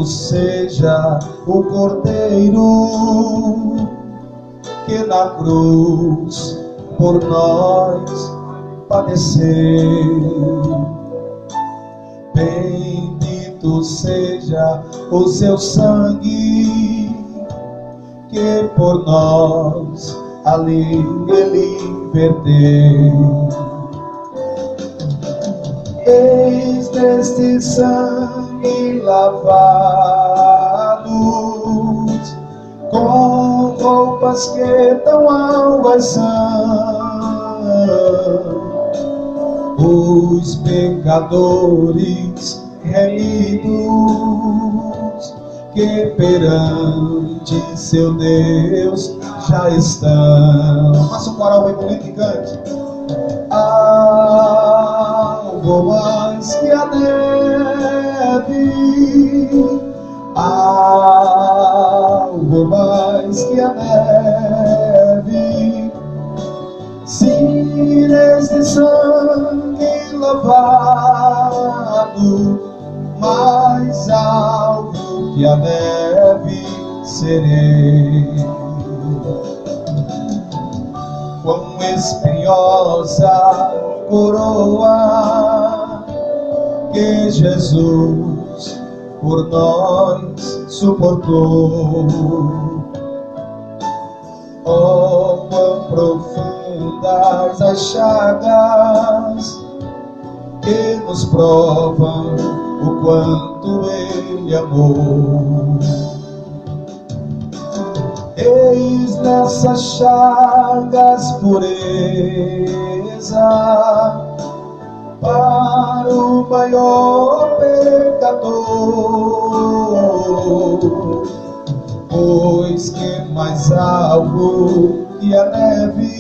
Bendito seja o Cordeiro que na cruz por nós padeceu. Bendito seja o seu sangue que por nós ali ele verteu. Eis deste sangue lavados, com roupas que tão alvas são, os pecadores remidos, que perante seu Deus já estão. Faça um coral bem bonito e cante. Algo mais que a neve, algo mais que a neve, sim, neste sangue lavado, mais algo que a neve serei. Quão espinhosa coroa que Jesus por nós suportou. Oh, quão profundas as chagas que nos provam o quanto Ele amou. Eis nessas chagas pureza para o maior pecador, pois que mais alvo que a neve,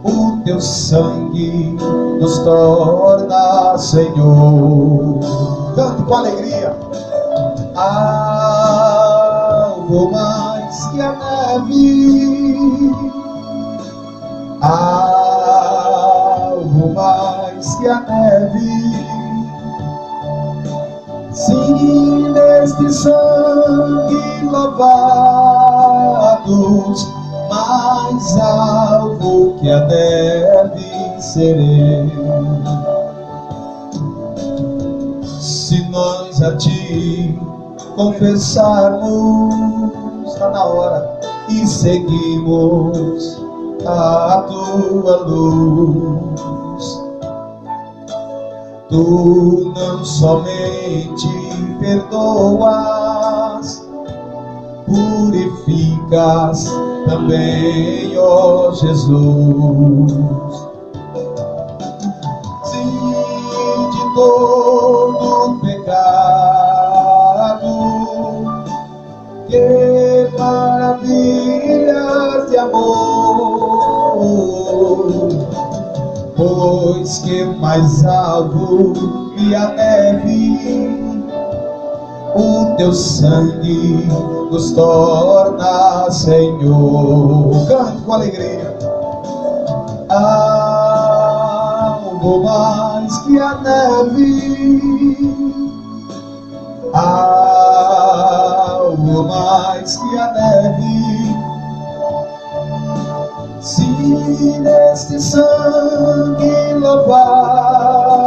o teu sangue nos torna Senhor. Cante com alegria. Algo mais que a neve, algo mais que a neve, sim, neste sangue lavados, mais alvo que a neve serei. Se nós a ti confessarmos, está na hora, e seguimos a tua luz, tu não somente perdoas, purificas também, ó Jesus. Sim, de todo pecado, que maravilhas de amor, pois que mais alvo que a neve, o teu sangue nos torna Senhor. Cante com alegria. Algo mais que a neve, algo mais que a neve, sim, neste sangue lavados,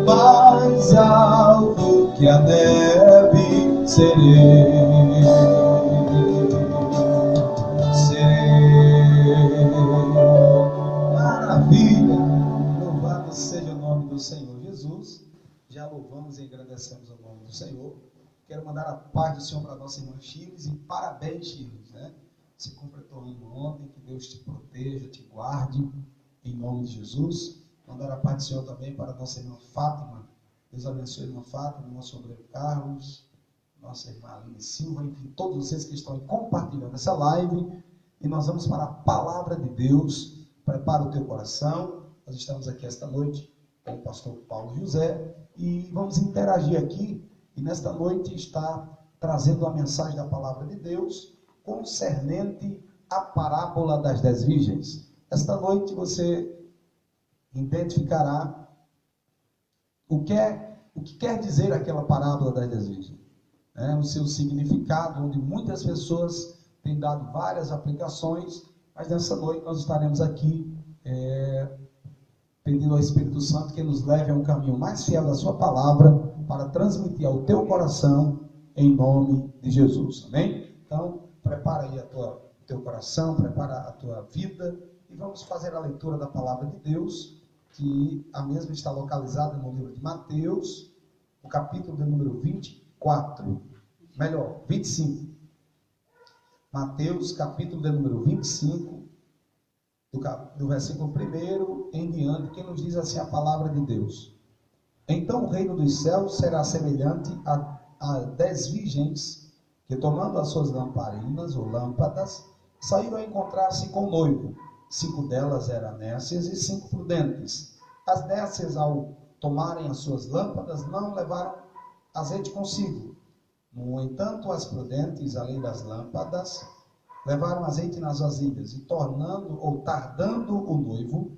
mais alvo que a neve serei. Maravilha! Louvado seja o nome do Senhor Jesus. Já louvamos e agradecemos o nome do Senhor. Quero mandar a paz do Senhor para a nossa irmã Chiles, e parabéns, Chiles, né? Se completou ano ontem, que Deus te proteja, te guarde, em nome de Jesus. Mandar a paz do Senhor também para a nossa irmã Fátima. Deus abençoe a irmã Fátima, nosso obreiro Carlos, nossa irmã Aline Silva, enfim, todos vocês que estão aí compartilhando essa live. E nós vamos para a palavra de Deus. Prepara o teu coração. Nós estamos aqui esta noite com o pastor Paulo José e vamos interagir aqui. E nesta noite está trazendo a mensagem da palavra de Deus concernente à parábola das 10 virgens. Esta noite você identificará o que é o que quer dizer aquela parábola das 10 virgens. O seu significado, onde muitas pessoas têm dado várias aplicações, mas nessa noite nós estaremos aqui pedindo ao Espírito Santo que nos leve a um caminho mais fiel da sua palavra para transmitir ao teu coração em nome de Jesus. Amém? Então, prepara aí o teu coração, prepara a tua vida e vamos fazer a leitura da palavra de Deus, que a mesma está localizada no livro de Mateus, o capítulo de número 25. Mateus, capítulo de número 25, do versículo 1 em diante, que nos diz assim a palavra de Deus. Então o reino dos céus será semelhante a 10 virgens que, tomando as suas lamparinas ou lâmpadas, saíram a encontrar-se com o noivo. 5 delas eram nécias e 5 prudentes. As nécias, ao tomarem as suas lâmpadas, não levaram azeite consigo. No entanto, as prudentes, além das lâmpadas, levaram azeite nas vasilhas, e tardando o noivo,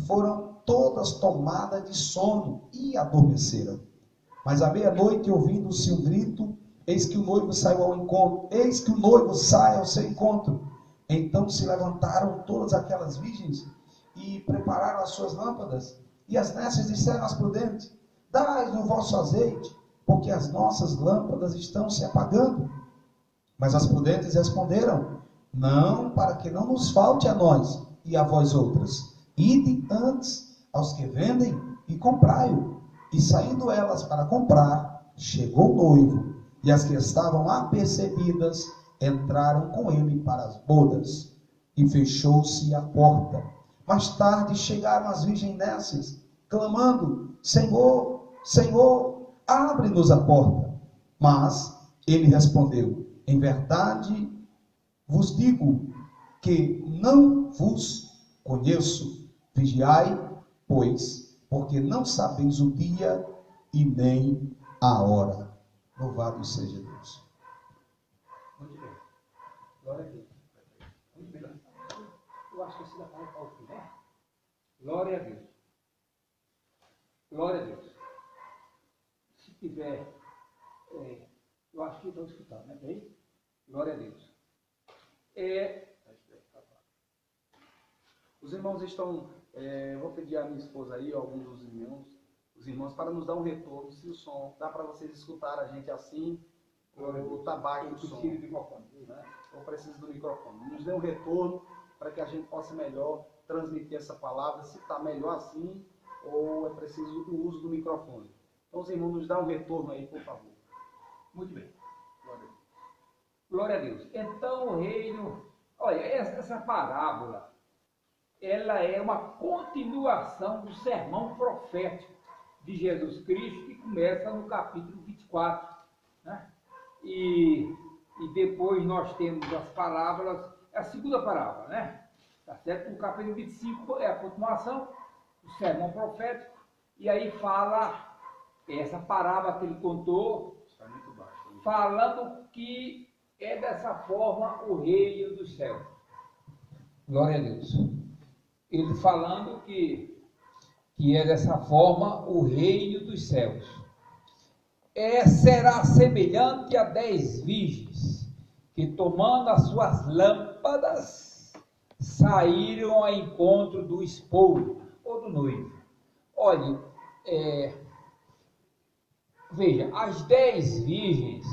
foram todas tomadas de sono e adormeceram. Mas à meia-noite, ouvindo-se um grito, eis que o noivo sai ao seu encontro. Então se levantaram todas aquelas virgens e prepararam as suas lâmpadas. E as nécias disseram às prudentes: dai-nos o vosso azeite, porque as nossas lâmpadas estão se apagando. Mas as prudentes responderam: não, para que não nos falte a nós e a vós outras. Ide antes aos que vendem e comprai-o. E saindo elas para comprar, chegou o noivo, e as que estavam apercebidas entraram com ele para as bodas, e fechou-se a porta. Mais tarde chegaram as virgens nécias, clamando: Senhor, Senhor, abre-nos a porta. Mas ele respondeu: em verdade vos digo que não vos conheço. Vigiai, pois, porque não sabeis o dia e nem a hora. Louvado seja Deus. Muito bem. Glória a Deus. Muito bem. Eu acho que esse dá para o fim, né? Glória a Deus. Glória a Deus. Se tiver, eu acho que estão escutando, né? Bem? Glória a Deus. Os irmãos estão, eu vou pedir à minha esposa aí, alguns dos irmãos, para nos dar um retorno, se o som, dá para vocês escutar a gente assim, ou está baixo o som, né? Ou precisa do microfone. Nos dê um retorno para que a gente possa melhor transmitir essa palavra, se está melhor assim, ou é preciso o uso do microfone. Então os irmãos nos dão um retorno aí, por favor. Muito bem. Glória a Deus. Então o reino, olha, essa parábola, ela é uma continuação do sermão profético de Jesus Cristo, que começa no capítulo 24, né? E depois nós temos as parábolas, a segunda parábola, né? Tá certo? O capítulo 25 é a continuação do sermão profético, e aí fala essa parábola que ele contou, está muito baixo, falando que é dessa forma o reino dos céus. Glória a Deus. Ele falando que é dessa forma o reino dos céus. Será semelhante a 10 virgens que, tomando as suas lâmpadas, saíram ao encontro do esposo ou do noivo. Olhe, veja, as 10 virgens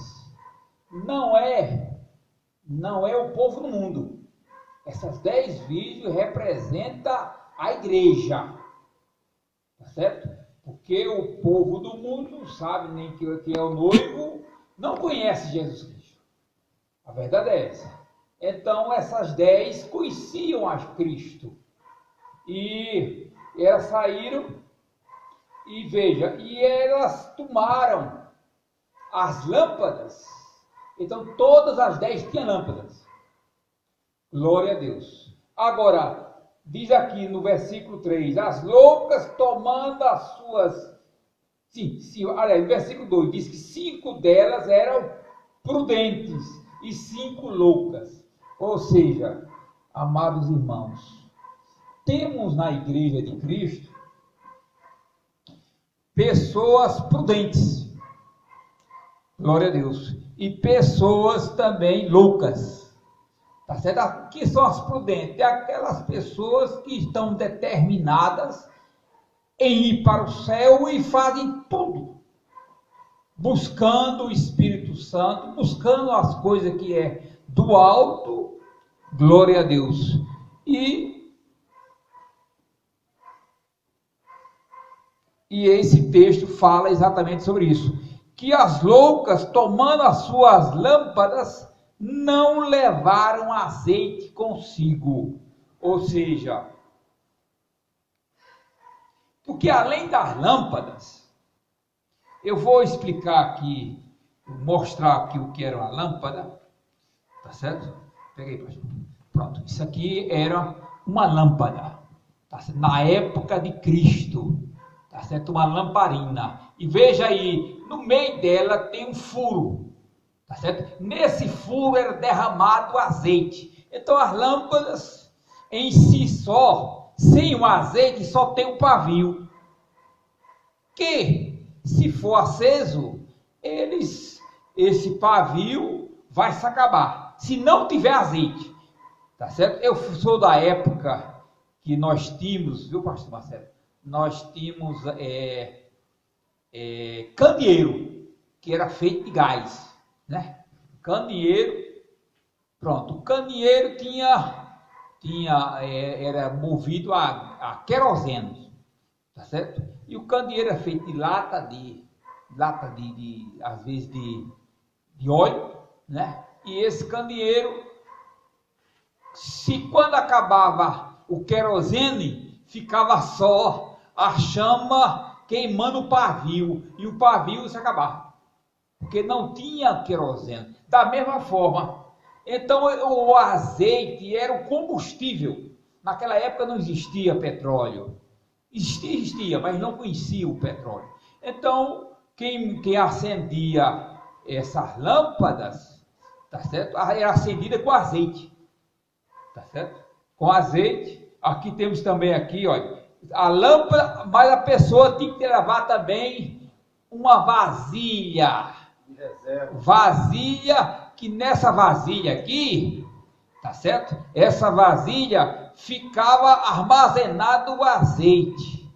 não é o povo do mundo. Essas 10 virgens representam a igreja, tá certo? Porque o povo do mundo não sabe nem que é o noivo, não conhece Jesus Cristo. A verdade é essa. Então essas 10 conheciam a Cristo e elas saíram e veja, e elas tomaram as lâmpadas. Então todas as 10 tinham lâmpadas. Glória a Deus. Agora, diz aqui no versículo 3, as loucas tomando as suas... Olha, no versículo 2 diz que 5 delas eram prudentes e 5 loucas. Ou seja, amados irmãos, temos na igreja de Cristo pessoas prudentes, glória a Deus, e pessoas também loucas, tá certo? Que são as prudentes? É aquelas pessoas que estão determinadas em ir para o céu e fazem tudo, buscando o Espírito Santo, buscando as coisas que é do alto, glória a Deus. E esse texto fala exatamente sobre isso, que as loucas, tomando as suas lâmpadas, não levaram azeite consigo. Ou seja, porque além das lâmpadas, eu vou explicar aqui, mostrar aqui o que era uma lâmpada, tá certo? Peguei, pastor. Pronto, isso aqui era uma lâmpada, tá certo? Na época de Cristo, tá certo? Uma lamparina. E veja aí, no meio dela tem um furo, tá certo? Nesse furo era derramado azeite. Então as lâmpadas em si só, sem o azeite, só tem um pavio, que se for aceso, esse pavio vai se acabar, se não tiver azeite, tá certo? Eu sou da época que nós tínhamos, viu, pastor Marcelo? Nós tínhamos candeeiro, que era feito de gás, né? Candeeiro, pronto, o candeeiro era movido a querosene, tá certo? E o candeeiro é feito de lata às vezes de óleo, né? E esse candeeiro, se quando acabava o querosene, ficava só a chama queimando o pavio, e o pavio se acabava, porque não tinha querosene. Da mesma forma, então o azeite era o combustível. Naquela época não existia petróleo. Existia, mas não conhecia o petróleo. Então, quem acendia essas lâmpadas, tá certo? Era acendida com azeite, tá certo? Com azeite. Aqui temos também aqui, olha, a lâmpada, mas a pessoa tinha que levar também uma vasilha, que nessa vasilha aqui, tá certo? Essa vasilha ficava armazenado o azeite,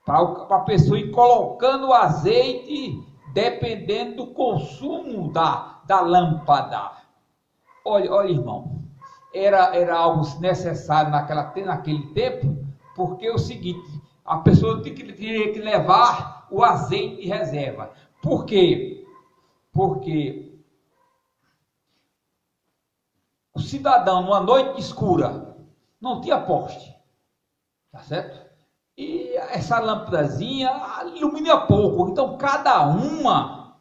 para a pessoa ir colocando o azeite, dependendo do consumo da lâmpada. Olha, irmão, era algo necessário naquele tempo, porque é o seguinte, a pessoa tinha que levar o azeite de reserva. Por quê? Porque o cidadão, numa noite escura, não tinha poste, tá certo? E essa lâmpadazinha ilumina pouco, então cada uma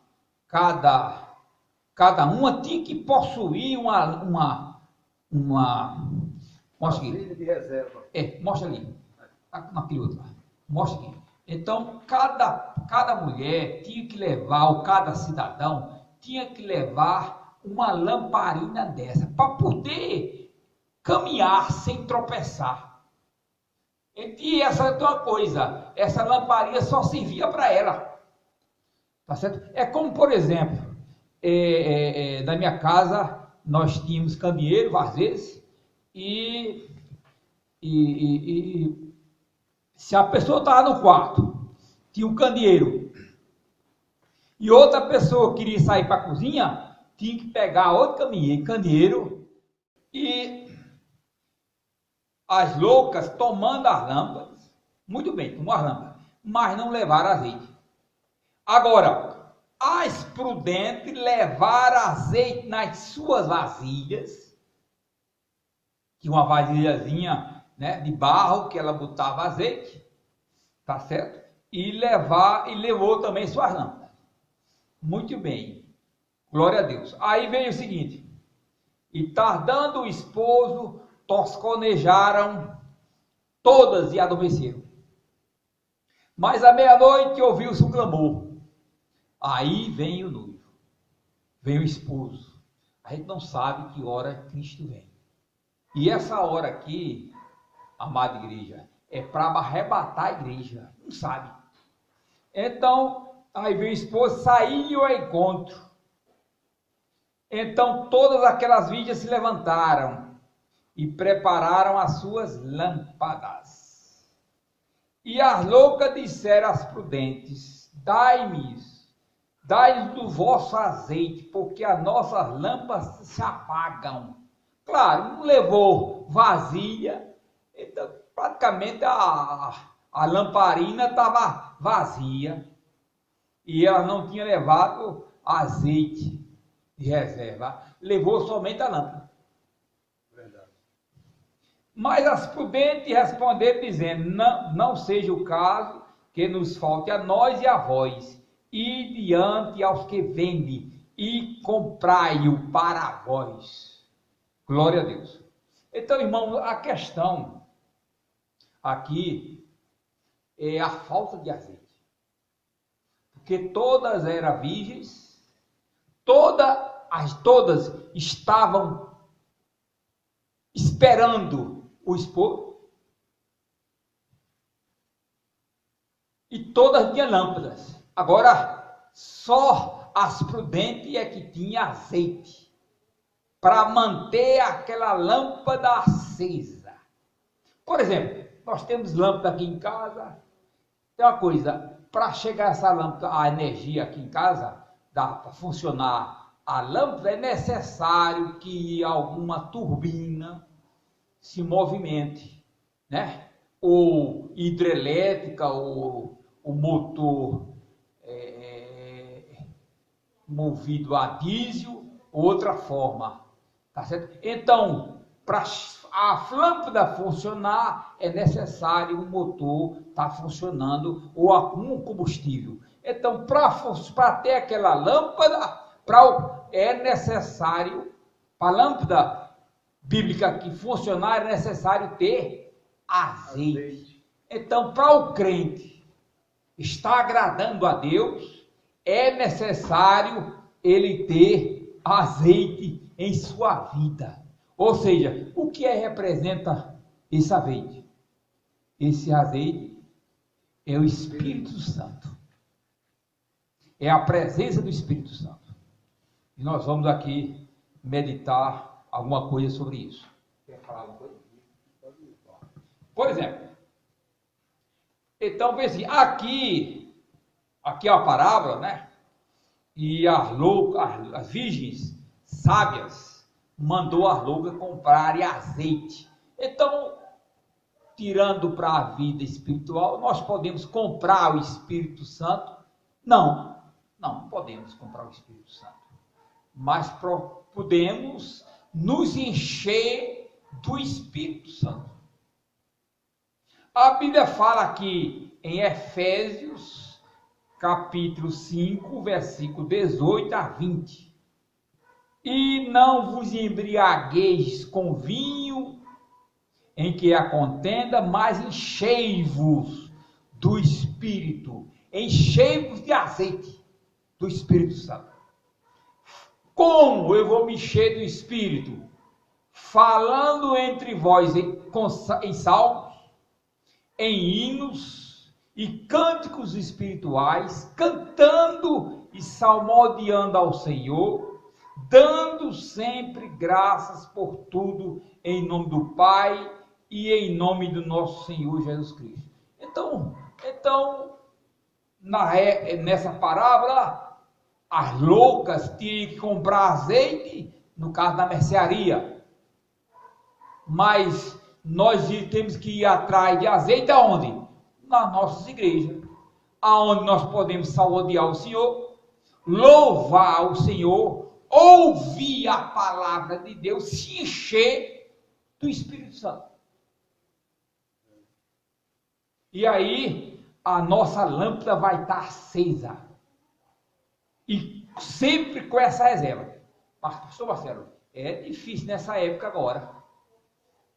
tinha que possuir uma mostra aqui. De reserva. Mostra ali, naquele outro lá, mostra aqui. Então cada mulher tinha que levar, ou cada cidadão tinha que levar uma lamparina dessa, para poder caminhar sem tropeçar. E essa é uma coisa, essa lamparina só servia para ela, tá certo? É como, por exemplo, na minha casa, nós tínhamos candeeiro, às vezes, e se a pessoa estava no quarto, tinha um candeeiro, e outra pessoa queria sair para a cozinha, tinha que pegar outro candeeiro, e as loucas tomando as lâmpadas, muito bem, tomou as lâmpadas, mas não levaram azeite. Agora, as prudentes levaram azeite nas suas vasilhas, que uma vasilhazinha, né, de barro, que ela botava azeite, tá certo? E levou também suas lâmpadas. Muito bem. Glória a Deus. Aí veio o seguinte: e tardando o esposo, tosconejaram todas e adormeceram. Mas à meia-noite ouviu-se um clamor. Aí vem o noivo, vem o esposo. A gente não sabe que hora Cristo vem. E essa hora aqui, amada igreja, é para arrebatar a igreja. Não sabe. Então, aí veio o esposo, saiu ao encontro. Então, todas aquelas virgens se levantaram e prepararam as suas lâmpadas. E as loucas disseram às prudentes: dai-nos do vosso azeite, porque as nossas lâmpadas se apagam. Claro, não levou vasilha, então praticamente a lamparina estava vazia. E ela não tinha levado azeite de reserva, levou somente a lâmpada. Verdade. Mas as prudentes responderam dizendo: não seja o caso que nos falte a nós e a vós, e diante aos que vendem, e comprai-o para vós. Glória a Deus. Então, irmãos, a questão aqui é a falta de azeite. Porque todas eram virgens, todas estavam esperando o esposo, e todas tinham lâmpadas. Agora, só as prudentes é que tinham azeite para manter aquela lâmpada acesa. Por exemplo, nós temos lâmpada aqui em casa. Tem uma coisa, para chegar essa lâmpada, a energia aqui em casa, para funcionar a lâmpada, é necessário que alguma turbina se movimente, né? Ou hidrelétrica, ou o motor movido a diesel, outra forma, tá certo? Então, para a lâmpada funcionar, é necessário um motor estar funcionando ou algum combustível. Então, para ter aquela lâmpada, é necessário, para a lâmpada bíblica que funcionar, é necessário ter azeite. Então, para o crente estar agradando a Deus, é necessário ele ter azeite em sua vida. Ou seja, o que representa esse azeite? Esse azeite é o Espírito Santo. É a presença do Espírito Santo. E nós vamos aqui meditar alguma coisa sobre isso. Quer falar alguma coisa? Por exemplo, então, assim, aqui é uma parábola, né? E as virgens sábias mandou as loucas comprarem azeite. Então, tirando para a vida espiritual, nós podemos comprar o Espírito Santo? Não podemos comprar o Espírito Santo. Mas podemos nos encher do Espírito Santo. A Bíblia fala aqui em Efésios, capítulo 5, versículo 18 a 20. E não vos embriagueis com vinho, em que há contenda, mas enchei-vos do Espírito, enchei-vos de azeite do Espírito Santo. Como eu vou me encher do Espírito? Falando entre vós em salmos, em hinos e cânticos espirituais, cantando e salmodiando ao Senhor, dando sempre graças por tudo em nome do Pai e em nome do nosso Senhor Jesus Cristo. Então nessa parábola, as loucas tinham que comprar azeite, no caso da mercearia. Mas nós temos que ir atrás de azeite aonde? Nas nossas igrejas. Aonde nós podemos salmodiar o Senhor, louvar o Senhor, ouvir a palavra de Deus, se encher do Espírito Santo. E aí, a nossa lâmpada vai estar acesa. E sempre com essa reserva. Pastor Marcelo, é difícil nessa época agora.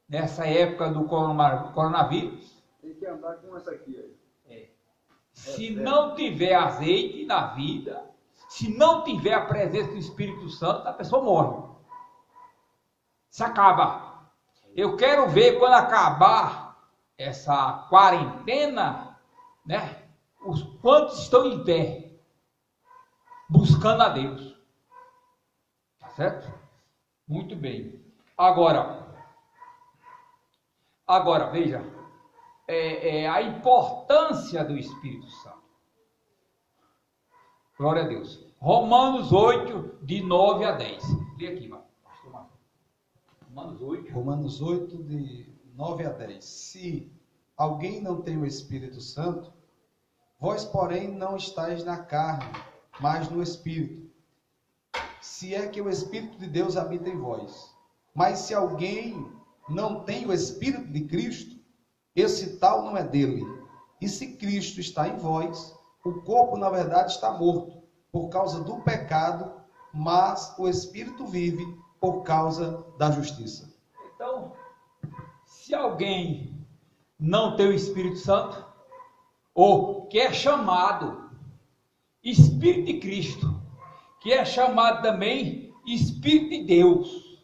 Nessa época do coronavírus. Tem que andar com essa aqui. Se não tiver azeite na vida, se não tiver a presença do Espírito Santo, a pessoa morre. Se acaba. Eu quero ver quando acabar essa quarentena, né? os quantos estão em pé, buscando a Deus. Tá certo? Muito bem. Agora veja, a importância do Espírito Santo. Glória a Deus. Romanos 8, de 9 a 10. Lê aqui, pastor Marcos. Romanos 8. Romanos 8, de 9 a 10. Se alguém não tem o Espírito Santo, vós, porém, não estáis na carne, mas no Espírito. Se é que o Espírito de Deus habita em vós. Mas se alguém não tem o Espírito de Cristo, esse tal não é dele. E se Cristo está em vós, o corpo, na verdade, está morto, por causa do pecado, mas o Espírito vive por causa da justiça. Então, se alguém não tem o Espírito Santo, ou que é chamado Espírito de Cristo, que é chamado também Espírito de Deus,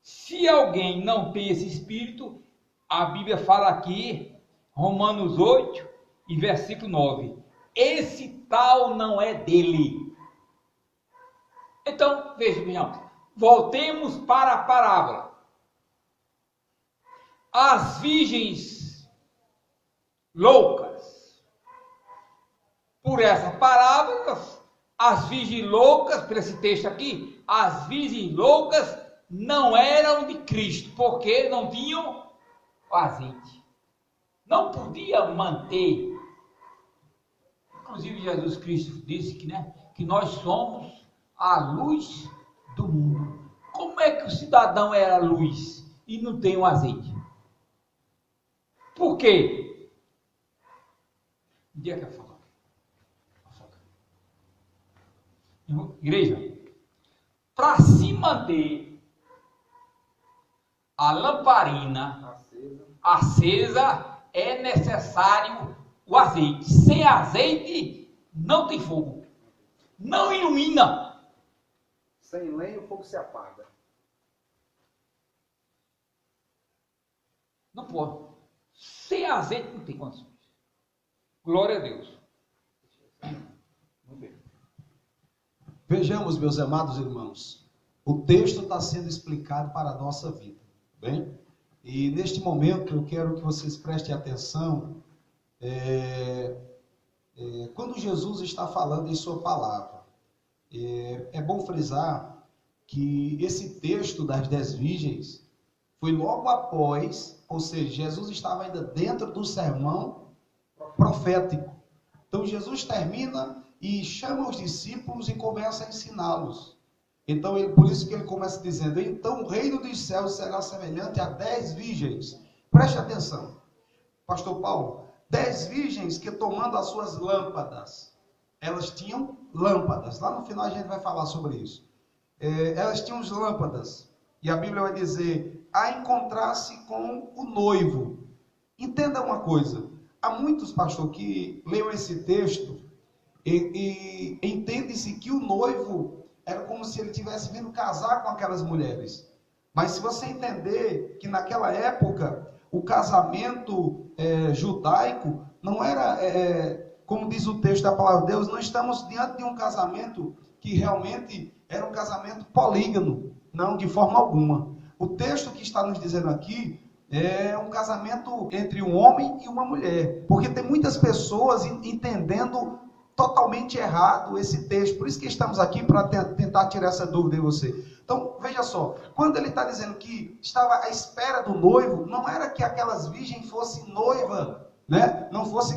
se alguém não tem esse Espírito, a Bíblia fala aqui, Romanos 8 e versículo 9, esse tal não é dele. Então, veja, voltemos para a parábola. As virgens loucas, por essa parábola, as virgens loucas, por esse texto aqui, as virgens loucas não eram de Cristo, porque não tinham azeite. Não podia manter. Inclusive Jesus Cristo disse que nós somos a luz do mundo. Como é que o cidadão era luz e não tem o azeite? Por quê? Onde é que é a foca? Igreja, para se manter a lamparina acesa, é necessário o azeite. Sem azeite, não tem fogo. Não ilumina. Sem lenha, o fogo se apaga. Não pode. Sem azeite, não tem condições. Glória a Deus. Muito bem. Vejamos, meus amados irmãos, o texto está sendo explicado para a nossa vida, bem? E neste momento eu quero que vocês prestem atenção quando Jesus está falando em sua palavra. É bom frisar que esse texto das 10 virgens foi logo após, ou seja, Jesus estava ainda dentro do sermão profético. Então Jesus termina e chama os discípulos e começa a ensiná-los. Então, por isso que ele começa dizendo, então o reino dos céus será semelhante a 10 virgens. Preste atenção, pastor Paulo, 10 virgens que tomando as suas lâmpadas, elas tinham lâmpadas, lá no final a gente vai falar sobre isso. Elas tinham as lâmpadas, e a Bíblia vai dizer, a encontrar-se com o noivo. Entenda uma coisa, há muitos, pastor, que leiam esse texto e entende-se que o noivo era como se ele tivesse vindo casar com aquelas mulheres. Mas se você entender que naquela época o casamento judaico não era, como diz o texto da palavra de Deus, não estamos diante de um casamento que realmente era um casamento polígamo, não, de forma alguma. O texto que está nos dizendo aqui é um casamento entre um homem e uma mulher, porque tem muitas pessoas entendendo totalmente errado esse texto, por isso que estamos aqui para tentar tirar essa dúvida em você. Então, veja só, quando ele está dizendo que estava à espera do noivo, não era que aquelas virgens fossem noiva, né? Não fosse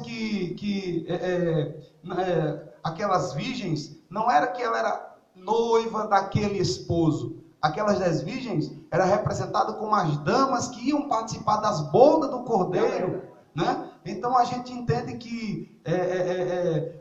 aquelas virgens, não era que ela era noiva daquele esposo. Aquelas 10 virgens eram representadas como as damas que iam participar das bodas do Cordeiro, né? Então a gente entende que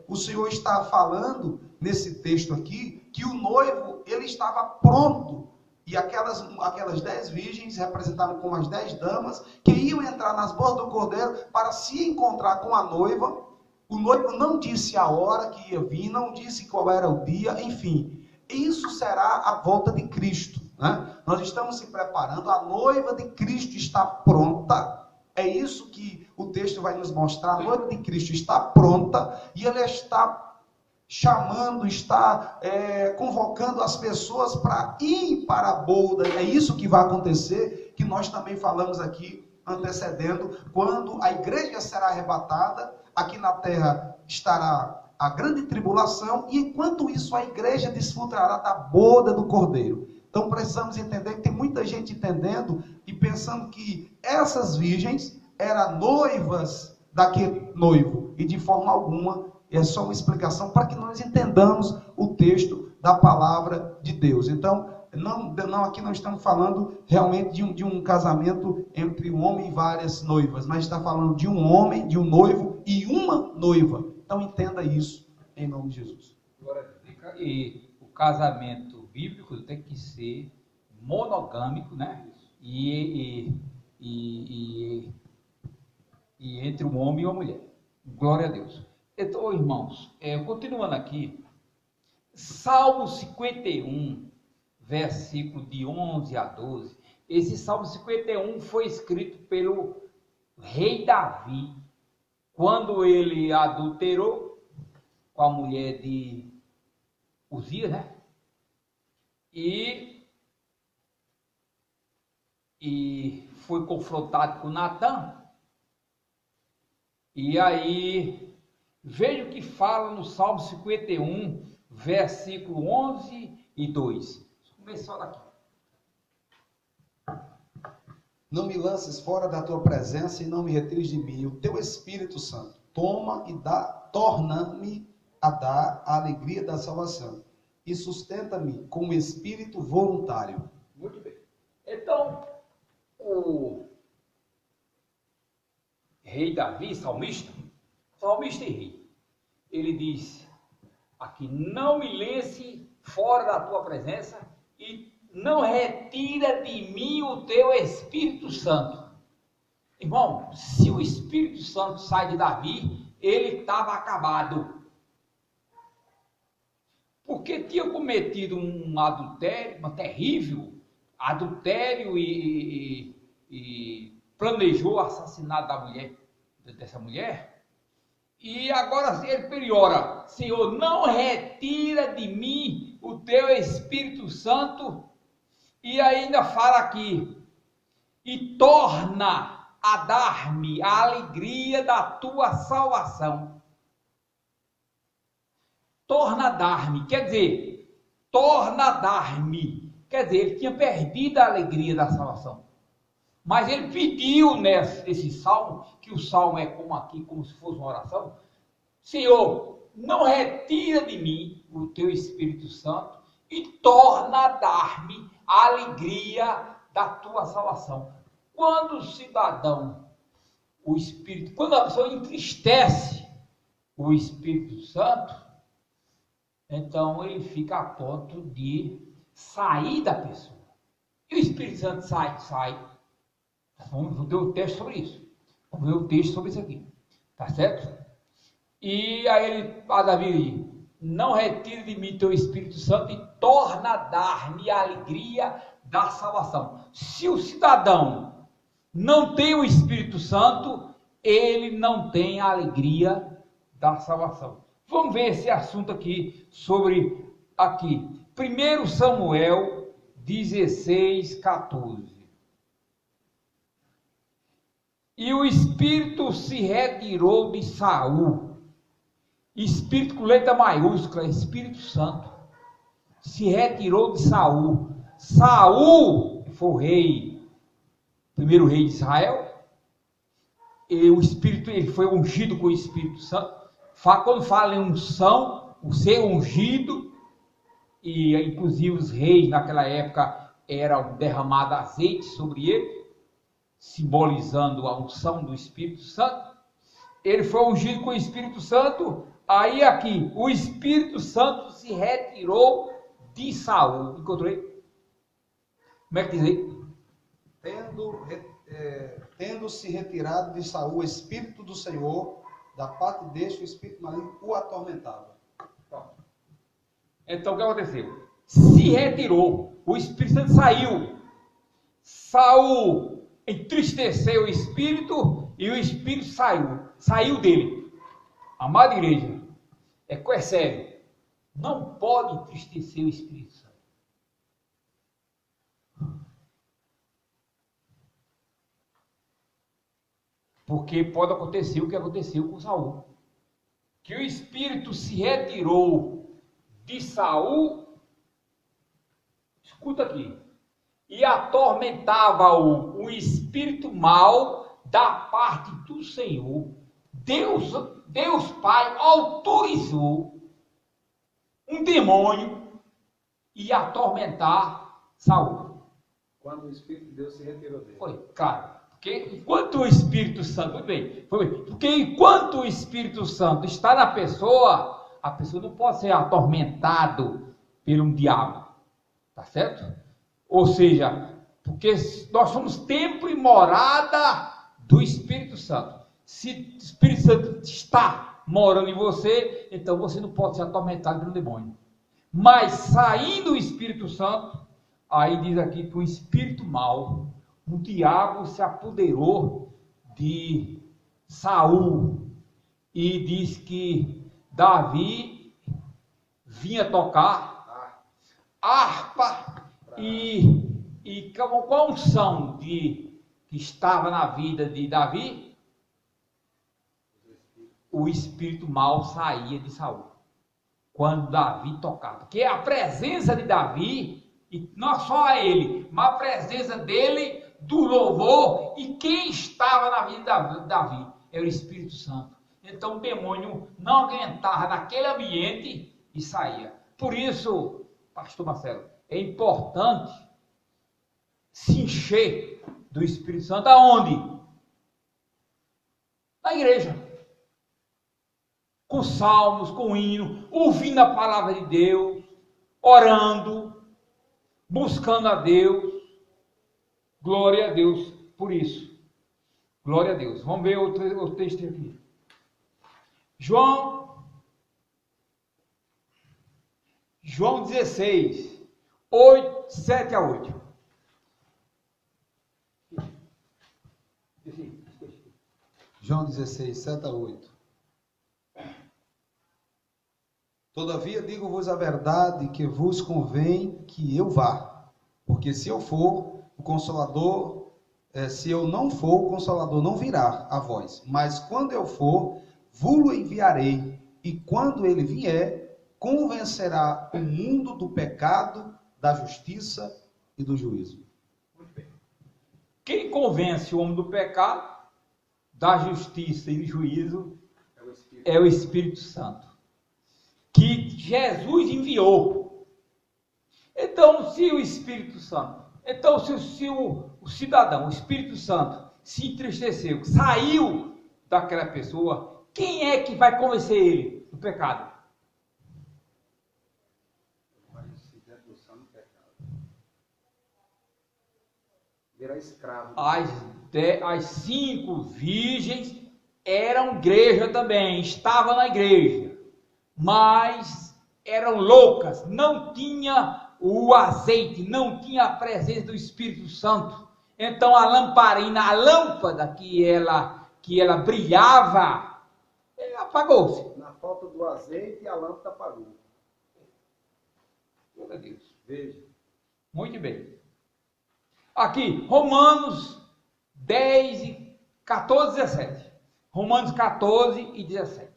o Senhor está falando nesse texto aqui que o noivo ele estava pronto e aquelas 10 virgens representadas como as 10 damas que iam entrar nas bodas do Cordeiro para se encontrar com a noiva. O noivo não disse a hora que ia vir, não disse qual era o dia, enfim. Isso será a volta de Cristo, né? Nós estamos se preparando, a noiva de Cristo está pronta. É isso que o texto vai nos mostrar. A noiva de Cristo está pronta e ele está chamando, está convocando as pessoas para ir para a boda. É isso que vai acontecer, que nós também falamos aqui, antecedendo, quando a igreja será arrebatada, aqui na terra estará a grande tribulação, e enquanto isso a igreja desfrutará da boda do Cordeiro. Então precisamos entender que tem muita gente entendendo e pensando que essas virgens eram noivas daquele noivo, e de forma alguma é só uma explicação para que nós entendamos o texto da palavra de Deus. Então, aqui não estamos falando realmente de um casamento entre um homem e várias noivas, mas está falando de um homem, de um noivo e uma noiva. Então entenda isso, em nome de Jesus. E o casamento bíblico tem que ser monogâmico, né? E entre um homem e uma mulher. Glória a Deus. Então, irmãos, continuando aqui, Salmo 51, versículo de 11 a 12, esse Salmo 51 foi escrito pelo rei Davi, quando ele adulterou com a mulher de Uzias, né? E foi confrontado com Natã. E aí, veja o que fala no Salmo 51, versículo 11 e 2. Começou daqui. Não me lances fora da tua presença e não me retires de mim o teu Espírito Santo. Toma e torna-me a dar a alegria da salvação e sustenta-me com o espírito voluntário. Muito bem. Então, o rei Davi, salmista e rei, ele disse aqui: não me lance fora da tua presença e não retira de mim o teu Espírito Santo. Irmão, se o Espírito Santo sai de Davi, ele estava acabado. Porque tinha cometido um adultério, um terrível adultério, e planejou o assassinato dessa mulher. E agora ele ora: Senhor, não retira de mim o teu Espírito Santo. E ainda fala aqui: e torna a dar-me a alegria da tua salvação. Torna a dar-me, quer dizer, ele tinha perdido a alegria da salvação. Mas ele pediu nesse salmo, que o salmo é como se fosse uma oração: Senhor, não retira de mim o teu Espírito Santo e torna a dar-me a alegria da tua salvação. Quando o cidadão, quando a pessoa entristece o Espírito Santo, então ele fica a ponto de sair da pessoa. E o Espírito Santo sai. Vamos ver o texto sobre isso. Vamos ver o texto sobre isso aqui. Tá certo? E aí Davi: não retire de mim teu Espírito Santo e torna a dar-me a alegria da salvação. Se o cidadão não tem o Espírito Santo, ele não tem a alegria da salvação. Vamos ver esse assunto aqui, 1 Samuel 16, 14. E o Espírito se retirou de Saul. Espírito com letra maiúscula, Espírito Santo. Se retirou de Saul. Saul foi o rei, primeiro rei de Israel. E o Espírito, ele foi ungido com o Espírito Santo. Quando fala em unção, o ser ungido, e inclusive os reis naquela época eram derramado azeite sobre ele, simbolizando a unção do Espírito Santo. Ele foi ungido com o Espírito Santo. Aí aqui, o Espírito Santo se retirou de Saul. Encontrou aí? Como é que diz aí? Tendo se retirado de Saul o Espírito do Senhor, da parte deste o Espírito maligno o atormentava. Então o que aconteceu? Se retirou, o Espírito Santo saiu. Saul entristeceu o espírito e o espírito saiu dele. Amada igreja, é sério, não pode entristecer o Espírito Santo. Porque pode acontecer o que aconteceu com Saul. Que o espírito se retirou de Saul, escuta aqui, e atormentava-o um espírito mau da parte do Senhor. Deus Pai autorizou um demônio e atormentar Saul. Quando o Espírito de Deus se retirou dele. Foi, claro. Porque enquanto o Espírito Santo, muito bem, porque enquanto o Espírito Santo está na pessoa, a pessoa não pode ser atormentado por um diabo. Tá certo? Ou seja, porque nós somos templo e morada do Espírito Santo. Se o Espírito Santo está morando em você, então você não pode ser atormentado pelo demônio. Mas saindo o Espírito Santo, aí diz aqui que o espírito mau, o diabo se apoderou de Saul e diz que Davi vinha tocar harpa e com a unção que estava na vida de Davi, o espírito mau saía de Saul quando Davi tocava, porque a presença de Davi, e não só a ele, mas a presença dele, do louvor, e quem estava na vida de Davi era o Espírito Santo. Então o demônio não aguentava naquele ambiente e saía. Por isso, pastor Marcelo, é importante se encher do Espírito Santo. Aonde? Na igreja. Com salmos, com hino, ouvindo a palavra de Deus, orando, buscando a Deus. Glória a Deus por isso. Glória a Deus. Vamos ver outro texto aqui. João 16, 7 a 8. João 16, 7 a 8. Todavia digo-vos a verdade, que vos convém que eu vá, porque se eu for, o Consolador, se eu não for, o Consolador não virá a vós, mas quando eu for, vos-lo enviarei, e quando ele vier, convencerá o mundo do pecado, da justiça e do juízo. Muito bem. Quem convence o homem do pecado, da justiça e do juízo é o Espírito Santo, que Jesus enviou. Então, se o Espírito Santo, se o cidadão, o Espírito Santo, se entristeceu, saiu daquela pessoa, quem é que vai convencer ele do pecado? Virar escravo. As 5 virgens eram igreja também, estavam na igreja, mas eram loucas, não tinha o azeite, não tinha a presença do Espírito Santo. Então a lamparina, a lâmpada que ela brilhava, apagou-se. Na falta do azeite, a lâmpada apagou. Glória a Deus. Veja. Muito bem. Aqui, Romanos 10, 14, 17. Romanos 14 e 17.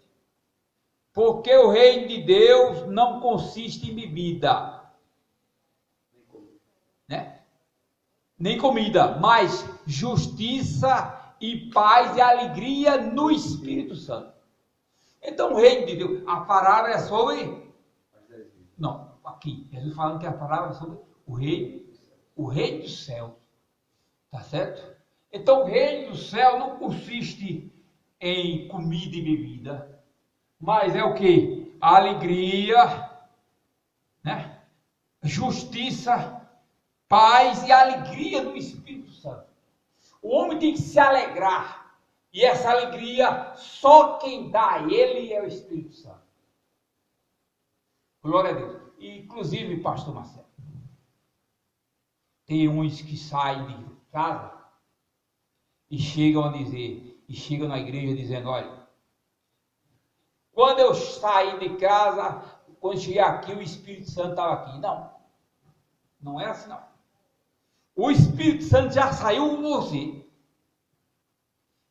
Porque o reino de Deus não consiste em bebida, né? Nem comida, mas justiça e paz e alegria no Espírito Santo. Então o reino de Deus, a palavra é sobre... Não, aqui, Jesus falando que a palavra é sobre o reino do céu. Tá certo? Então o reino do céu não consiste em comida e bebida, mas é o que? A alegria, né? Justiça, paz e alegria do Espírito Santo. O homem tem que se alegrar, e essa alegria só quem dá a ele é o Espírito Santo. Glória a Deus. E, inclusive, pastor Marcelo, tem uns que saem de casa e chegam na igreja dizendo, olha, quando eu saí de casa, quando cheguei aqui, o Espírito Santo estava aqui. Não, não é assim não. O Espírito Santo já saiu com você.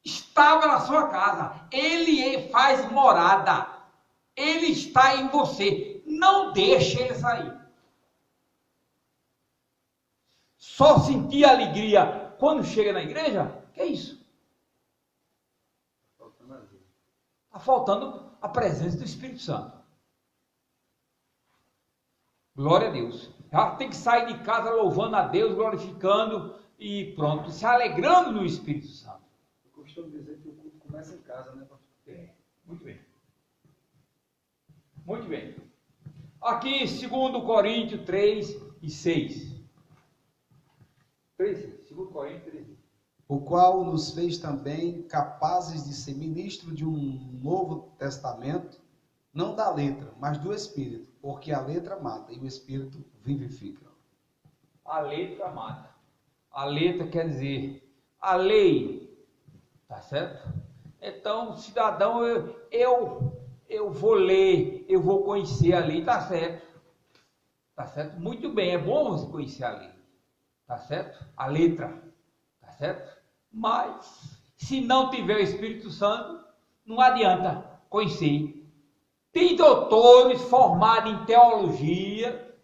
Estava na sua casa. Ele faz morada. Ele está em você. Não deixe ele sair. Só sentir alegria quando chega na igreja? Que é isso? Está faltando a presença do Espírito Santo. Glória a Deus. Já tem que sair de casa louvando a Deus, glorificando e pronto, se alegrando no Espírito Santo. Eu costumo dizer que o culto começa em casa, né, pastor? É, muito bem. Muito bem. Aqui, 2 Coríntios 3 e 6. 2 Coríntios 3 e 6. O qual nos fez também capazes de ser ministro de um novo testamento, não da letra, mas do Espírito, porque a letra mata e o Espírito vivifica. A letra mata. A letra quer dizer a lei, tá certo? Então, cidadão, eu vou ler, eu vou conhecer a lei, tá certo? Tá certo? Muito bem, é bom você conhecer a lei, tá certo? A letra, tá certo? Mas, se não tiver o Espírito Santo, não adianta conhecer. Tem doutores formados em teologia,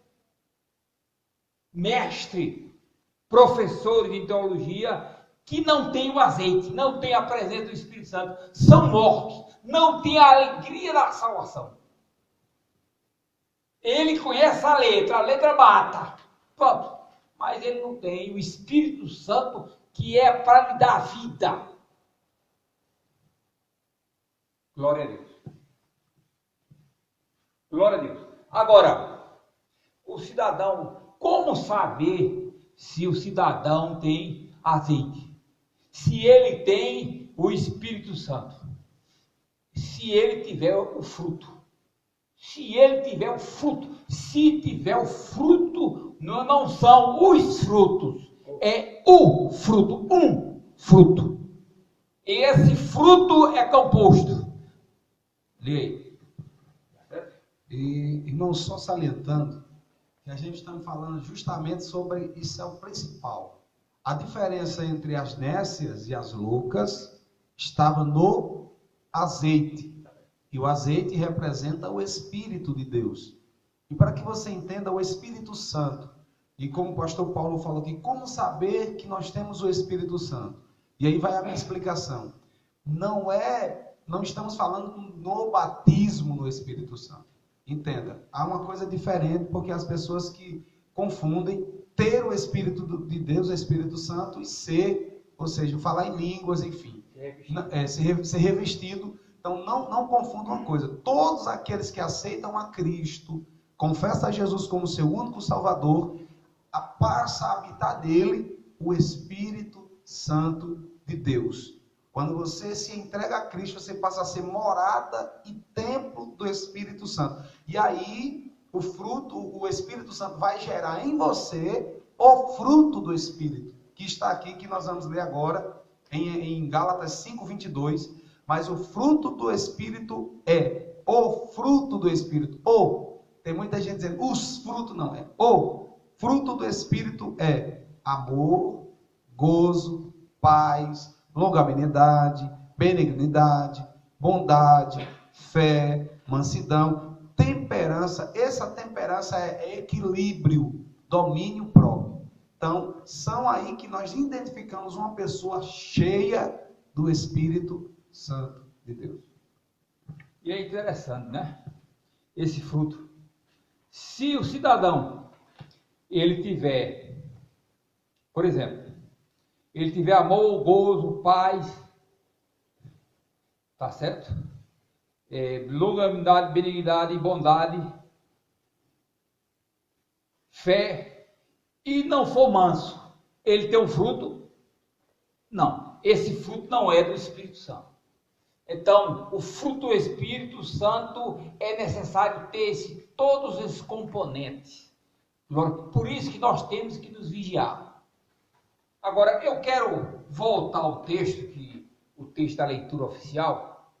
mestre, professores em teologia, que não têm o azeite, não têm a presença do Espírito Santo, são mortos, não têm a alegria da salvação. Ele conhece a letra mata, pronto, mas ele não tem o Espírito Santo, que é para lhe dar vida. Glória a Deus. Glória a Deus. Agora, o cidadão, como saber se o cidadão tem azeite? Se ele tem o Espírito Santo. Se ele tiver o fruto. Se ele tiver o fruto. Se tiver o fruto, não são os frutos. É o fruto. Um fruto. E esse fruto é composto. Lê aí. E, irmãos, só salientando que a gente está falando justamente sobre isso, é o principal. A diferença entre as nécias e as loucas estava no azeite. E o azeite representa o Espírito de Deus. E para que você entenda o Espírito Santo, e como o pastor Paulo falou aqui, como saber que nós temos o Espírito Santo? E aí vai a minha explicação. Não estamos falando no batismo no Espírito Santo. Entenda, há uma coisa diferente, porque as pessoas que confundem ter o Espírito de Deus, o Espírito Santo, e ser, ou seja, falar em línguas, enfim, ser revestido. Então, não confundam uma coisa. Todos aqueles que aceitam a Cristo, confessam a Jesus como seu único Salvador, passa a habitar dele o Espírito Santo de Deus. Quando você se entrega a Cristo, você passa a ser morada e templo do Espírito Santo. E aí, o fruto, o Espírito Santo vai gerar em você o fruto do Espírito, que está aqui, que nós vamos ler agora, em Gálatas 5:22. Mas o fruto do Espírito é o fruto do Espírito. Tem muita gente dizendo, os frutos não é. O fruto do Espírito é amor, gozo, paz, longanimidade, benignidade, bondade, fé, mansidão, temperança. Essa temperança é equilíbrio, domínio próprio. Então, são aí que nós identificamos uma pessoa cheia do Espírito Santo de Deus. E é interessante, né? Esse fruto. Se o cidadão, ele tiver, por exemplo, ele tiver amor, gozo, paz, tá certo? Longanimidade, benignidade, bondade, fé, e não for manso, ele tem um fruto? Não, esse fruto não é do Espírito Santo. Então, o fruto do Espírito Santo é necessário ter todos esses componentes. Por isso que nós temos que nos vigiar. Agora, eu quero voltar ao texto, o texto da leitura oficial.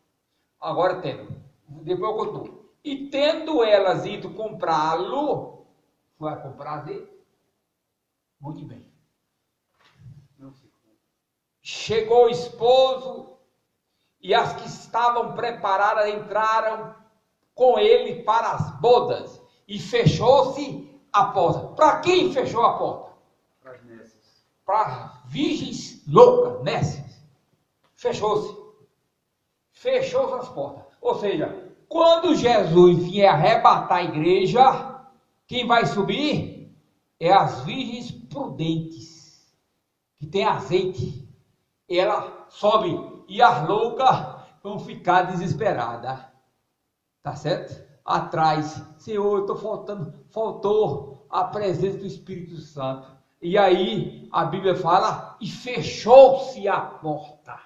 Agora depois eu continuo. E tendo elas ido comprá-lo, vai comprar azeite? Muito bem. Chegou o esposo e as que estavam preparadas entraram com ele para as bodas e fechou-se a porta. Para quem fechou a porta? Para as nécias. Para virgens loucas, nécias. Fechou-se as portas. Ou seja, quando Jesus vier arrebatar a igreja, quem vai subir é as virgens prudentes, que tem azeite. Ela sobe e as loucas vão ficar desesperadas. Tá certo? Atrás, Senhor, faltou a presença do Espírito Santo. E aí a Bíblia fala, e fechou-se a porta.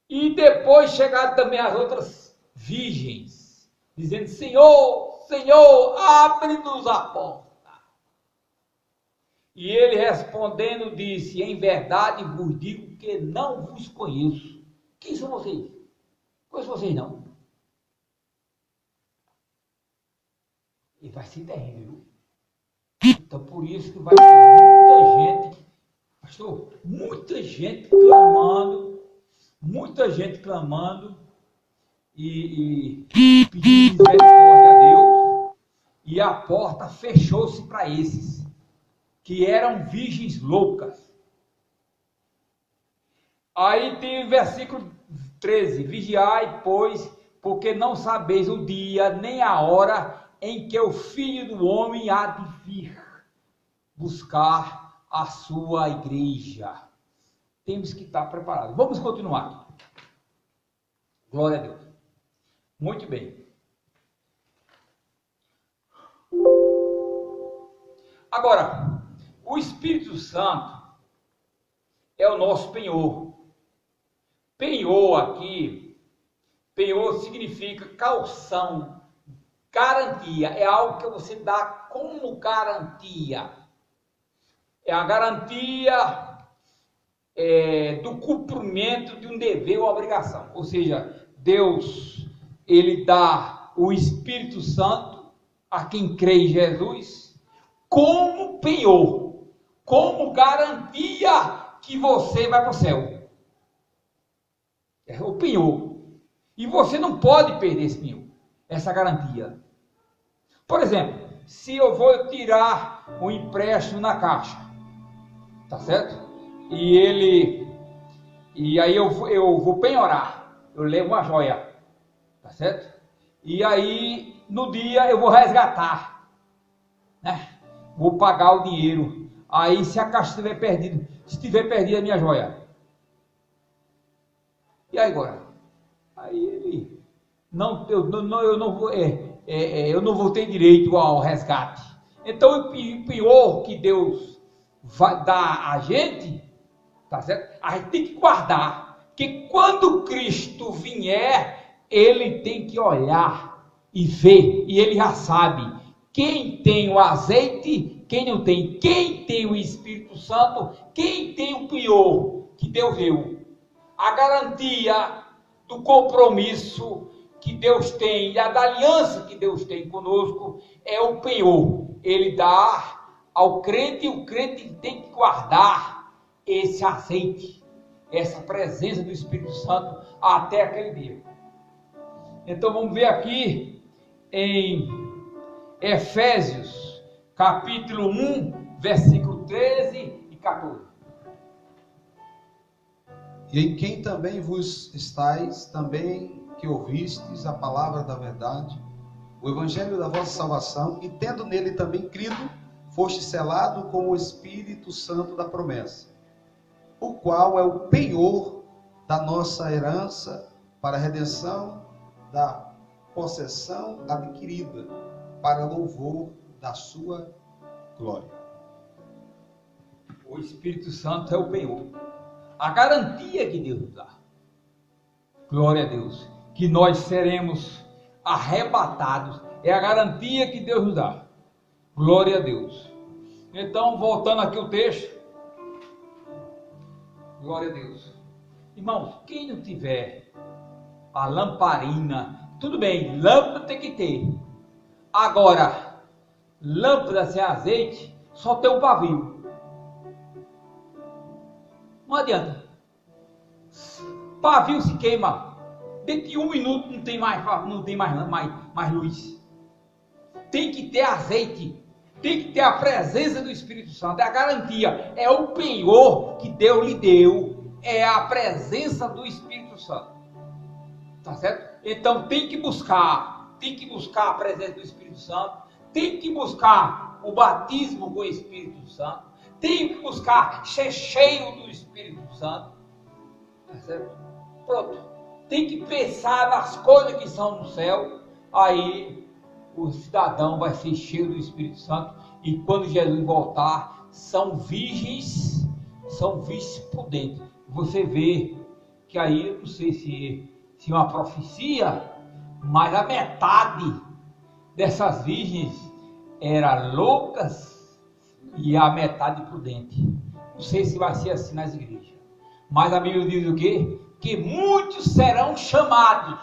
E depois chegaram também as outras virgens, dizendo, Senhor, Senhor, abre-nos a porta. E ele respondendo disse, em verdade vos digo que não vos conheço. Quem são vocês? Conheço vocês não. E vai ser terrível. Então por isso que vai ter muita gente, pastor, muita gente clamando e pedindo misericórdia a Deus, e a porta fechou-se para esses que eram virgens loucas. Aí tem o versículo 13, vigiai, pois, porque não sabeis o dia nem a hora em que o Filho do Homem há de vir buscar a sua igreja. Temos que estar preparados. Vamos continuar. Glória a Deus. Muito bem. Agora, o Espírito Santo é o nosso penhor. Penhor aqui, penhor significa calção, garantia, é algo que você dá como garantia. É a garantia do cumprimento de um dever ou obrigação. Ou seja, Deus, ele dá o Espírito Santo a quem crê em Jesus como penhor, como garantia que você vai para o céu. É o penhor. E você não pode perder esse penhor, essa garantia. Por exemplo, se eu vou tirar um empréstimo na Caixa, tá certo? E aí eu vou penhorar, eu levo uma joia, tá certo? E aí no dia eu vou resgatar, né? Vou pagar o dinheiro. Aí se a Caixa estiver perdida a minha joia, e aí agora? Aí ele eu não vou ter direito ao resgate. Então o pior que Deus vai dar a gente, tá certo? A gente tem que guardar, que quando Cristo vier, ele tem que olhar e ver, e ele já sabe quem tem o azeite, quem não tem, quem tem o Espírito Santo, quem tem o pior que Deus deu. A garantia do compromisso que Deus tem e a da aliança que Deus tem conosco é o penhor. Ele dá ao crente e o crente tem que guardar esse azeite, essa presença do Espírito Santo até aquele dia. Então vamos ver aqui em Efésios capítulo 1, versículo 13 e 14. E em quem também vos estáis, também que ouvistes a palavra da verdade, o evangelho da vossa salvação, e tendo nele também crido, foste selado com o Espírito Santo da promessa, o qual é o penhor da nossa herança para a redenção da possessão adquirida, para louvor da sua glória. O Espírito Santo é o penhor, a garantia que Deus nos dá. Glória a Deus, que nós seremos arrebatados, é a garantia que Deus nos dá. Glória a Deus. Então, voltando aqui o texto, Glória a Deus. Irmãos, quem não tiver a lamparina, tudo bem, lâmpada tem que ter. Agora, lâmpada sem azeite, só tem um pavio. Não adianta. Pavio se queima. Dentro de 1 minuto não tem mais luz. Tem que ter azeite. Tem que ter a presença do Espírito Santo. É a garantia. É o penhor que Deus lhe deu. É a presença do Espírito Santo. Tá certo? Então tem que buscar a presença do Espírito Santo, tem que buscar o batismo com o Espírito Santo, tem que buscar ser cheio do Espírito Santo, tá certo? Pronto, tem que pensar nas coisas que são no céu, aí o cidadão vai ser cheio do Espírito Santo, e quando Jesus voltar, são virgens por dentro. Você vê que aí, eu não sei se uma profecia, mas a metade dessas virgens eram loucas e a metade prudente. Não sei se vai ser assim nas igrejas, mas a Bíblia diz o quê? Que muitos serão chamados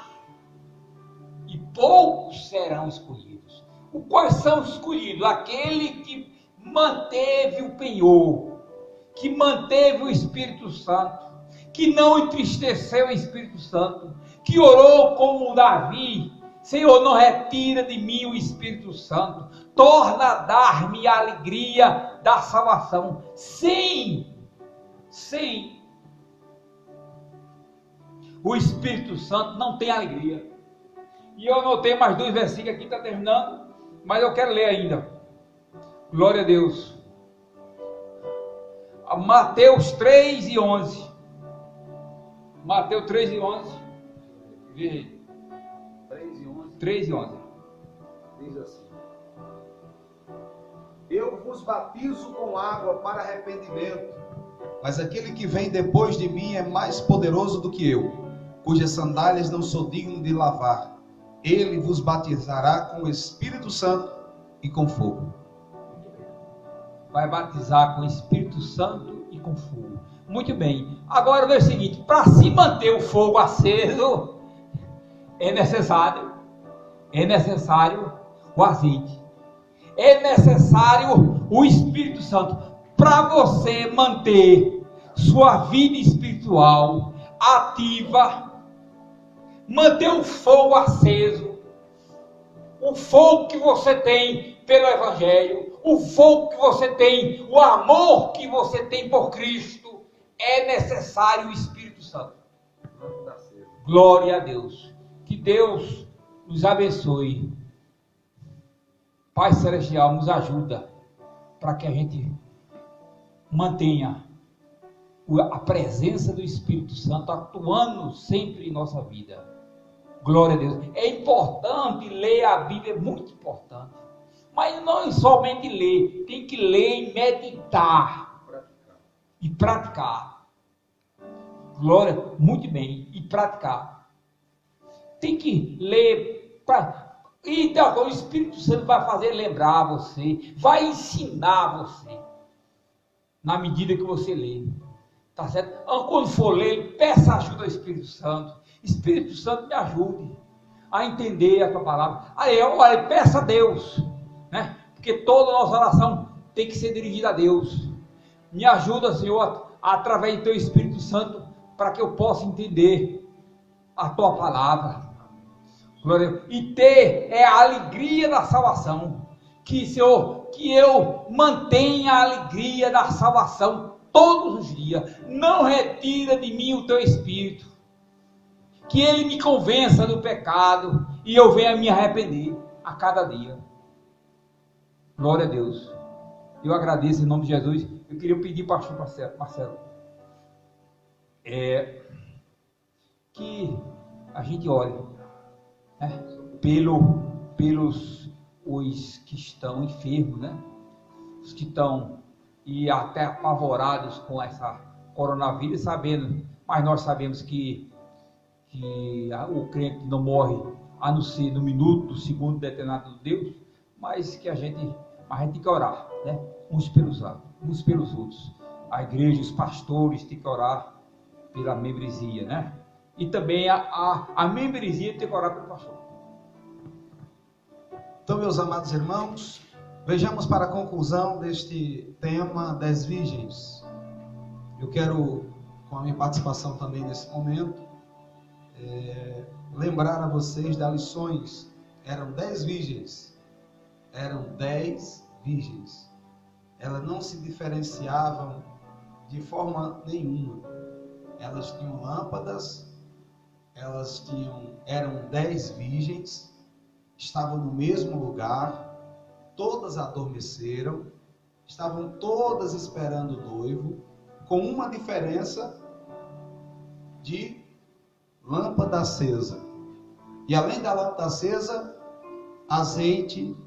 e poucos serão escolhidos. Quais são os escolhidos? Aquele que manteve o penhor, que manteve o Espírito Santo, que não entristeceu o Espírito Santo, que orou como Davi: Senhor, não retira de mim o Espírito Santo, torna a dar-me a alegria da salvação. Sem o Espírito Santo não tem alegria. E eu anotei mais 2 versículos aqui, está terminando, mas eu quero ler ainda. Glória a Deus. Mateus 3 e 11. Mateus 3 e 11. Vê aí. 3 e 11. 3 e 11. Diz assim: Eu vos batizo com água para arrependimento, Mas aquele que vem depois de mim é mais poderoso do que eu, cujas sandálias não sou digno de lavar. Ele vos batizará com o Espírito Santo e com fogo. Vai batizar com o Espírito Santo e com fogo. Muito bem. Agora é o seguinte: para se manter o fogo aceso, é necessário o azeite. É necessário o Espírito Santo. Para você manter sua vida espiritual ativa, manter o fogo aceso, o fogo que você tem pelo Evangelho, o fogo que você tem, o amor que você tem por Cristo, é necessário o Espírito Santo. Glória a Deus. Que Deus nos abençoe. Pai Celestial, nos ajuda para que a gente mantenha a presença do Espírito Santo atuando sempre em nossa vida. Glória a Deus. É importante ler a Bíblia, é muito importante. Mas não somente ler, tem que ler e meditar. E praticar. Glória, muito bem. E praticar. Tem que ler. Então, o Espírito Santo vai fazer lembrar você, vai ensinar você, na medida que você lê. Tá certo? Quando for ler, peça ajuda ao Espírito Santo. Espírito Santo, me ajude a entender a tua palavra. Aí, olha, peça a Deus, né? Porque toda a nossa oração tem que ser dirigida a Deus. Me ajuda, Senhor, através do teu Espírito Santo, para que eu possa entender a tua palavra. Glória a Deus. E ter a alegria da salvação. Que, Senhor, que eu mantenha a alegria da salvação todos os dias. Não retira de mim o teu Espírito. Que ele me convença do pecado e eu venha me arrepender a cada dia. Glória a Deus. Eu agradeço em nome de Jesus. Eu queria pedir para o pastor Marcelo que a gente ore, né, pelos os que estão enfermos, né, os que estão e até apavorados com essa coronavírus, mas nós sabemos que o crente não morre a não ser no minuto, no segundo determinado de Deus, mas que a gente tem que orar, né? Uns pelos outros. a igreja, os pastores têm que orar pela membresia, né? E também a membresia tem que orar pelo pastor. Então, meus amados irmãos, vejamos para a conclusão deste tema das virgens. Eu quero, com a minha participação também nesse momento, lembrar a vocês das lições. Eram 10 virgens. Eram 10 virgens. Elas não se diferenciavam de forma nenhuma. Elas tinham lâmpadas, eram 10 virgens, estavam no mesmo lugar, todas adormeceram, estavam todas esperando o noivo, com uma diferença de lâmpada acesa. E além da lâmpada acesa, azeite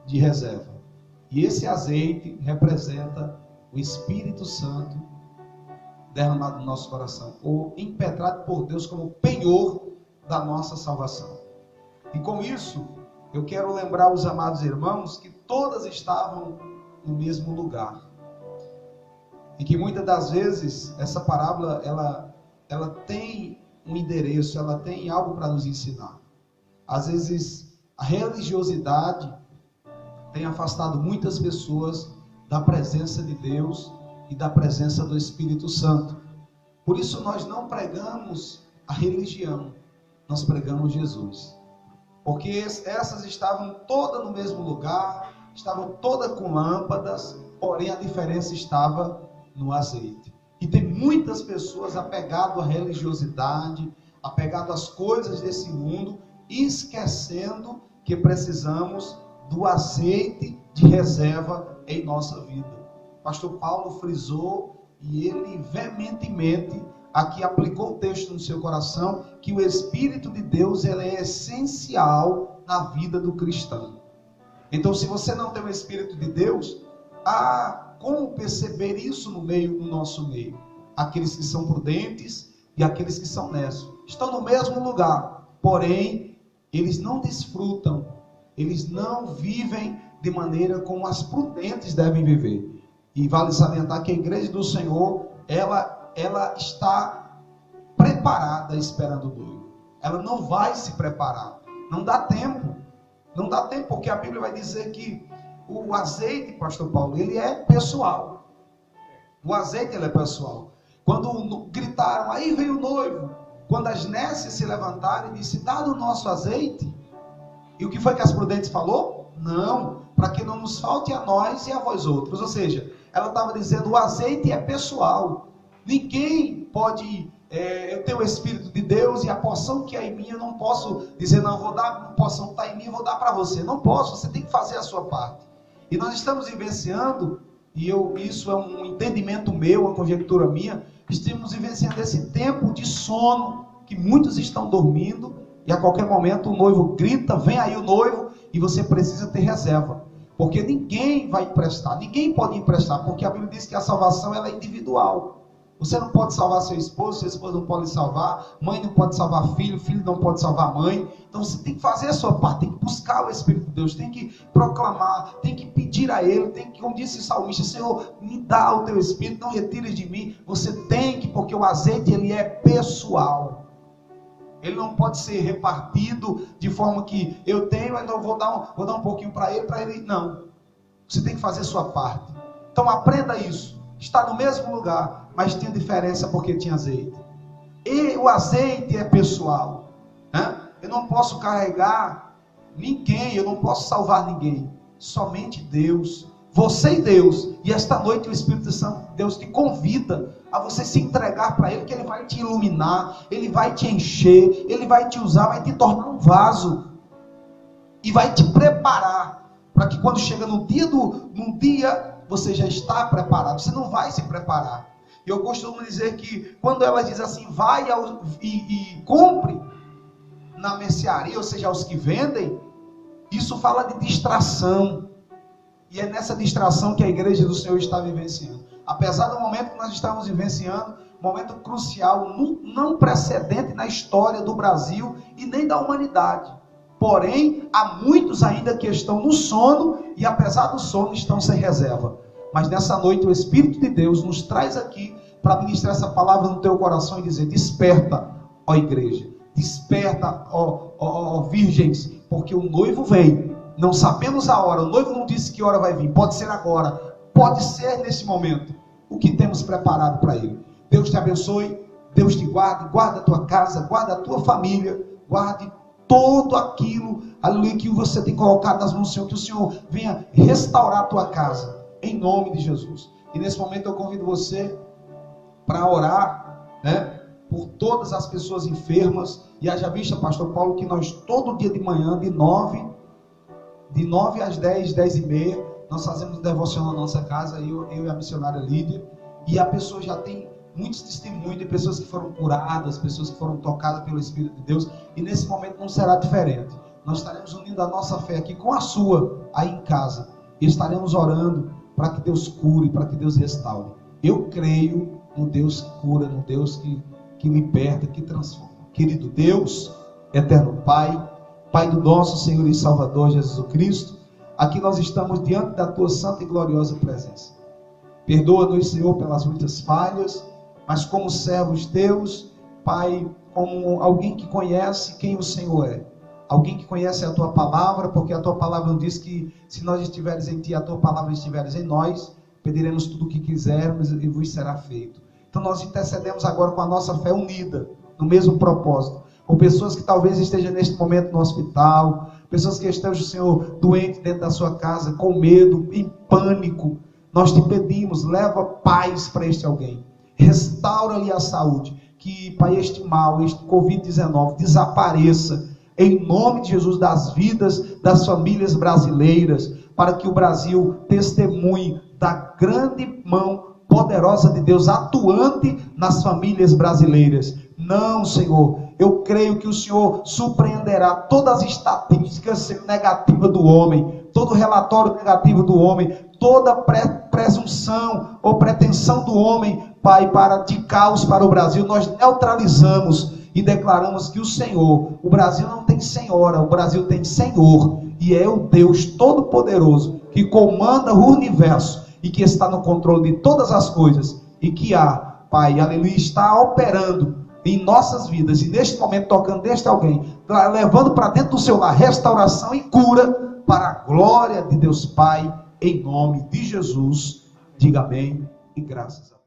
de reserva. E esse azeite representa o Espírito Santo derramado no nosso coração, ou impetrado por Deus como penhor da nossa salvação. E com isso, eu quero lembrar os amados irmãos que todas estavam no mesmo lugar. E que muitas das vezes essa parábola ela tem um endereço, ela tem algo para nos ensinar. Às vezes a religiosidade tem afastado muitas pessoas da presença de Deus e da presença do Espírito Santo. Por isso nós não pregamos a religião, nós pregamos Jesus. Porque essas estavam todas no mesmo lugar, estavam todas com lâmpadas, porém a diferença estava no azeite. E tem muitas pessoas apegadas à religiosidade, apegadas às coisas desse mundo, esquecendo que precisamos do azeite de reserva em nossa vida. Pastor Paulo frisou, e ele veementemente aqui aplicou o texto no seu coração, que o Espírito de Deus ele é essencial na vida do cristão. Então, se você não tem o Espírito de Deus, como perceber isso no nosso meio? Aqueles que são prudentes e aqueles que são necios estão no mesmo lugar, porém eles não desfrutam, eles não vivem de maneira como as prudentes devem viver. E vale salientar que a igreja do Senhor, ela está preparada esperando o noivo. Ela não vai se preparar. Não dá tempo. Não dá tempo, porque a Bíblia vai dizer que o azeite, pastor Paulo, ele é pessoal. O azeite, ele é pessoal. Quando gritaram, aí veio o noivo. Quando as nécias se levantaram e disseram, dá o nosso azeite. E o que foi que as prudentes falou? Não, para que não nos falte a nós e a vós outros. Ou seja, ela estava dizendo, o azeite é pessoal. Ninguém pode, eu tenho o Espírito de Deus e a porção que é em mim, eu não posso dizer, não, vou dar a porção que está em mim, eu vou dar para você. Não posso, você tem que fazer a sua parte. E nós estamos vivenciando, isso é um entendimento meu, uma conjectura minha, estamos vivenciando esse tempo de sono, que muitos estão dormindo, e a qualquer momento o noivo grita, vem aí o noivo, e você precisa ter reserva. Porque ninguém vai emprestar, ninguém pode emprestar, porque a Bíblia diz que a salvação ela é individual. Você não pode salvar seu esposo não pode lhe salvar, mãe não pode salvar filho não pode salvar mãe. Então você tem que fazer a sua parte, tem que buscar o Espírito de Deus, tem que proclamar, tem que pedir a Ele, tem que, como disse o salmista, Senhor, me dá o teu Espírito, não retires de mim. Você tem que, porque o azeite ele é pessoal. Ele não pode ser repartido de forma que eu tenho, então vou dar um pouquinho para ele. Não. Você tem que fazer a sua parte. Então aprenda isso. Está no mesmo lugar, mas tinha diferença porque tinha azeite. E o azeite é pessoal. Né? Eu não posso carregar ninguém, eu não posso salvar ninguém. Somente Deus. Você e Deus. E esta noite o Espírito Santo de Deus te convida a você se entregar para Ele, que Ele vai te iluminar, Ele vai te encher, Ele vai te usar, vai te tornar um vaso. E vai te preparar, para que quando chega no dia, você já está preparado. Você não vai se preparar. Eu costumo dizer que, quando ela diz assim, vai e compre na mercearia, ou seja, aos que vendem, isso fala de distração. E é nessa distração que a igreja do Senhor está vivenciando. Apesar do momento que nós estamos vivenciando, momento crucial, não precedente na história do Brasil e nem da humanidade. Porém, há muitos ainda que estão no sono e apesar do sono estão sem reserva. Mas nessa noite o Espírito de Deus nos traz aqui para ministrar essa palavra no teu coração e dizer: desperta, ó igreja, desperta, ó virgens, porque o noivo vem. Não sabemos a hora, o noivo não disse que hora vai vir, pode ser agora, pode ser nesse momento. O que temos preparado para ele? Deus te abençoe, Deus te guarde, guarda a tua casa, guarda a tua família, guarde tudo aquilo, aleluia, que você tem colocado nas mãos do Senhor, que o Senhor venha restaurar a tua casa, em nome de Jesus. E nesse momento eu convido você para orar, né, por todas as pessoas enfermas. E haja vista, pastor Paulo, que nós todo dia de manhã, de 9 às 10, 10 e meia, nós fazemos devocional na nossa casa, eu e a missionária Lídia, e a pessoa já tem muitos testemunhos de pessoas que foram curadas, pessoas que foram tocadas pelo Espírito de Deus, e nesse momento não será diferente. Nós estaremos unindo a nossa fé aqui com a sua, aí em casa, e estaremos orando para que Deus cure, para que Deus restaure. Eu creio no Deus que cura, no Deus que liberta, que transforma. Querido Deus, eterno Pai, Pai do nosso Senhor e Salvador Jesus Cristo, aqui nós estamos diante da tua santa e gloriosa presença. Perdoa-nos, Senhor, pelas muitas falhas, mas como servos teus, Pai, como alguém que conhece quem o Senhor é, alguém que conhece a tua palavra, porque a tua palavra diz que se nós estiveres em ti, a tua palavra estiveres em nós, pediremos tudo o que quisermos e vos será feito. Então nós intercedemos agora com a nossa fé unida, no mesmo propósito, com pessoas que talvez estejam neste momento no hospital, pessoas que estejam, Senhor, doentes dentro da sua casa, com medo, em pânico. Nós te pedimos, leva paz para este alguém, restaura-lhe a saúde, que, Pai, este mal, este Covid-19 desapareça, em nome de Jesus, das vidas das famílias brasileiras, para que o Brasil testemunhe da grande mão poderosa de Deus atuante nas famílias brasileiras. Não, Senhor, eu creio que o Senhor surpreenderá todas as estatísticas negativas do homem, todo relatório negativo do homem, toda presunção ou pretensão do homem, Pai, de caos para o Brasil. Nós neutralizamos e declaramos que o Senhor, o Brasil não tem senhora, o Brasil tem Senhor, e é o Deus Todo-Poderoso que comanda o universo e que está no controle de todas as coisas, e que Pai, aleluia, está operando em nossas vidas, e neste momento tocando deste alguém, levando para dentro do seu lar restauração e cura, para a glória de Deus Pai, em nome de Jesus. Diga amém e graças a Deus.